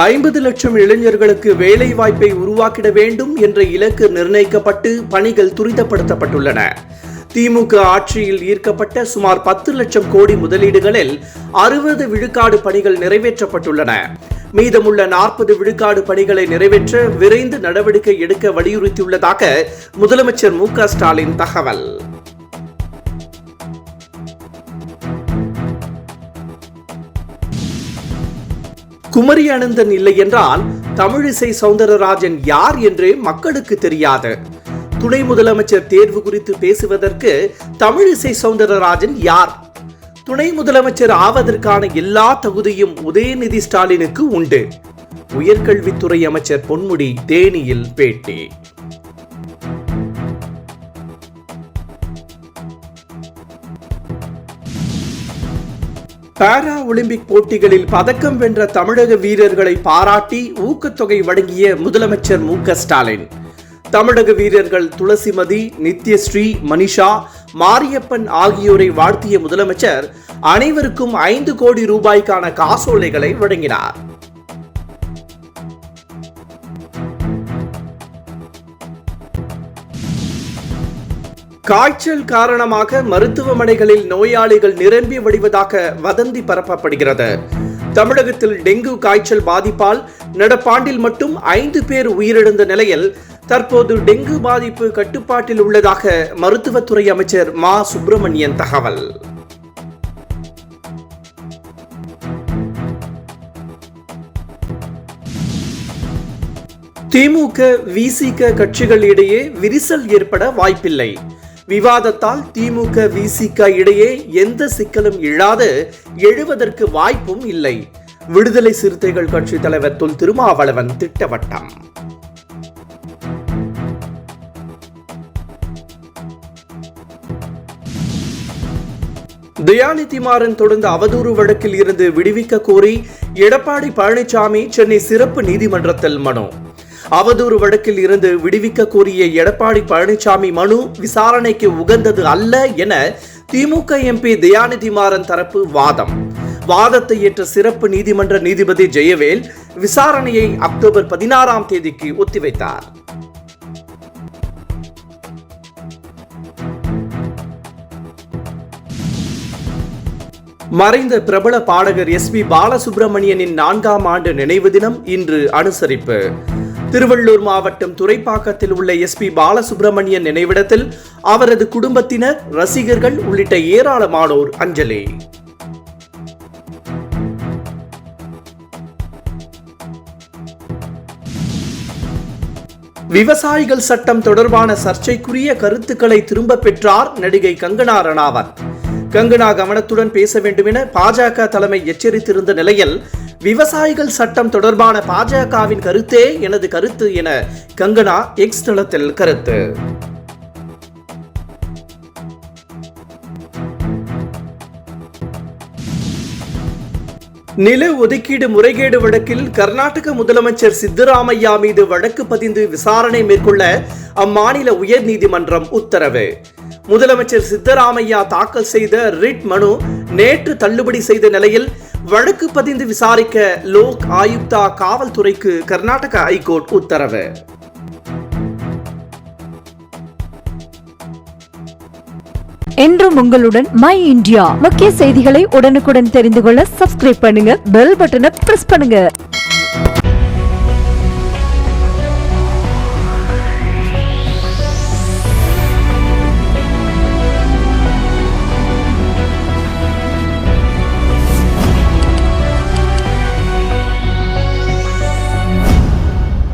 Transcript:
50 லட்சம் இளைஞர்களுக்கு வேலை வாய்ப்பை உருவாக்கிட வேண்டும் என்ற இலக்கு நிர்ணயிக்கப்பட்டு பணிகள் துரிதப்படுத்தப்பட்டுள்ளன. திமுக ஆட்சியில் ஈர்க்கப்பட்ட சுமார் 10 லட்சம் கோடி முதலீடுகளில் 60 விழுக்காடு பணிகள் நிறைவேற்றப்பட்டுள்ளன. மீதமுள்ள 40 விழுக்காடு பணிகளை நிறைவேற்ற விரைந்து நடவடிக்கை எடுக்க வலியுறுத்தியுள்ளதாக முதலமைச்சர் மு.க. ஸ்டாலின் தகவல். குமரி அனந்தன் இல்லை என்றால் தமிழிசை சவுந்தரராஜன் யார் என்று மக்களுக்கு தெரியாது. துணை முதலமைச்சர் தேர்வு குறித்து பேசுவதற்கு தமிழிசை சவுந்தரராஜன் யார்? துணை முதலமைச்சர் ஆவதற்கான எல்லா தகுதியும் உதயநிதி ஸ்டாலினுக்கு உண்டு. உயர்கல்வித்துறை அமைச்சர் பொன்முடி தேனியில் பேட்டி. பாரா ஒலிம்பிக் போட்டிகளில் பதக்கம் வென்ற தமிழக வீரர்களை பாராட்டி ஊக்கத்தொகை வழங்கிய முதலமைச்சர் மு.க. ஸ்டாலின். தமிழக வீரர்கள் துளசிமதி, நித்யஸ்ரீ, மனிஷா, மாரியப்பன் ஆகியோரை வாழ்த்திய முதலமைச்சர் அனைவருக்கும் 5 கோடி ரூபாய்க்கான காசோலைகளை வழங்கினார். காய்ச்சல் காரணமாக மருத்துவமனைகளில் நோயாளிகள் நிரம்பி வடிவதாக வதந்தி பரப்பப்படுகிறது. தமிழகத்தில் டெங்கு காய்ச்சல் பாதிப்பால் நடப்பாண்டில் மட்டும் 5 பேர் உயிரிழந்த நிலையில் தற்போது டெங்கு பாதிப்பு கட்டுப்பாட்டில் உள்ளதாக மருத்துவத்துறை அமைச்சர் மா. சுப்பிரமணியன் தகவல். திமுக, விசிக கட்சிகள் இடையே விரிசல் ஏற்பட வாய்ப்பில்லை. விவாதத்தால் திமுக, விசிக இடையே எந்த சிக்கலும் இல்லாது எழுவதற்கு வாய்ப்பும் இல்லை. விடுதலை சிறுத்தைகள் கட்சி தலைவர் தொல் திருமாவளவன் திட்டவட்டம். தயாநிதி மாறன் தொடர்ந்த அவதூறு வழக்கில் இருந்து விடுவிக்க கோரி எடப்பாடி பழனிசாமி சென்னை சிறப்பு நீதிமன்றத்தில் மனு. அவதூறு வழக்கில் இருந்து விடுவிக்க கோரிய எடப்பாடி பழனிசாமி மனு விசாரணைக்கு உகந்தது அல்ல என திமுக எம்பி தயாநிதி மாறன் தரப்பு வாதம். வாதத்தை ஏற்ற சிறப்பு நீதிமன்ற நீதிபதி ஜெயவேல் விசாரணையை அக்டோபர் 16ஆம் தேதிக்கு ஒத்திவைத்தார். மறைந்த பிரபல பாடகர் எஸ்.பி. பாலசுப்ரமணியனின் 4ஆம் ஆண்டு நினைவு தினம் இன்று அனுசரிப்பு. திருவள்ளூர் மாவட்டம் துறைப்பாக்கத்தில் உள்ள எஸ்.பி. பாலசுப்ரமணியன் நினைவிடத்தில் அவரது குடும்பத்தினர், ரசிகர்கள் உள்ளிட்ட ஏராளமானோர் அஞ்சலி. விவசாயிகள் சட்டம் தொடர்பான சர்ச்சைக்குரிய கருத்துக்களை திரும்ப பெற்றார் நடிகை கங்கனா ரணாவத். கங்கனா கவனத்துடன் பேச வேண்டும் என பாஜக தலைமை எச்சரித்திருந்த நிலையில் விவசாயிகள் சட்டம் தொடர்பான பாஜகவின் கருத்தே எனது கருத்து என கங்கனா எக்ஸ் தளத்தில் கருத்து. நில ஒதுக்கீடு முறைகேடு வழக்கில் கர்நாடக முதலமைச்சர் சித்தராமையா மீது வழக்கு பதிந்து விசாரணை மேற்கொள்ள அம்மாநில உயர்நீதிமன்றம் உத்தரவு. முதலமைச்சர் சித்தராமையா தாக்கல் செய்த ரிட் மனு நேற்று தள்ளுபடி செய்த நிலையில் வழக்கு பதிந்து விசாரிக்க லோக் ஆயுக்தா காவல்துறைக்கு கர்நாடக ஐகோர்ட் உத்தரவு. என்றும் உங்களுடன் மை இந்தியா. முக்கிய செய்திகளை உடனுக்குடன் தெரிந்து கொள்ள சப்ஸ்கிரைப் பண்ணுங்க, பெல் பட்டனை பிரஸ் பண்ணுங்க.